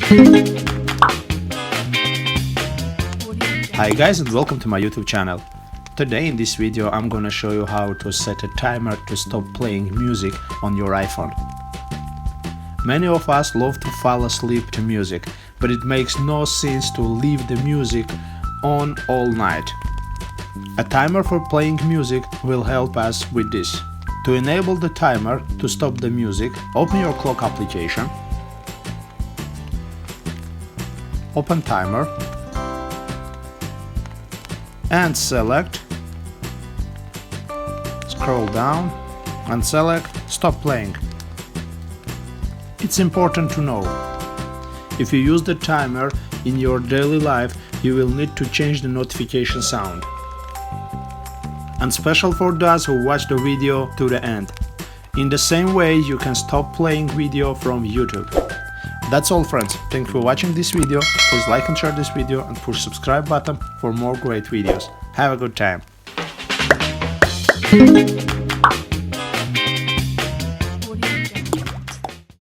Hi guys, and welcome to my YouTube channel. Today in this video I'm gonna show you how to set a timer to stop playing music on your iPhone. Many of us love to fall asleep to music, but it makes no sense to leave the music on all night. A timer for playing music will help us with this. To enable the timer to stop the music, open your clock application, open timer, and select, scroll down and select stop playing. It's important to know, if you use the timer in your daily life, you will need to change the notification sound. And special for those who watch the video to the end. In the same way, you can stop playing video from YouTube. That's all friends, thanks for watching this video. Please like and share this video and push subscribe button for more great videos. Have a good time.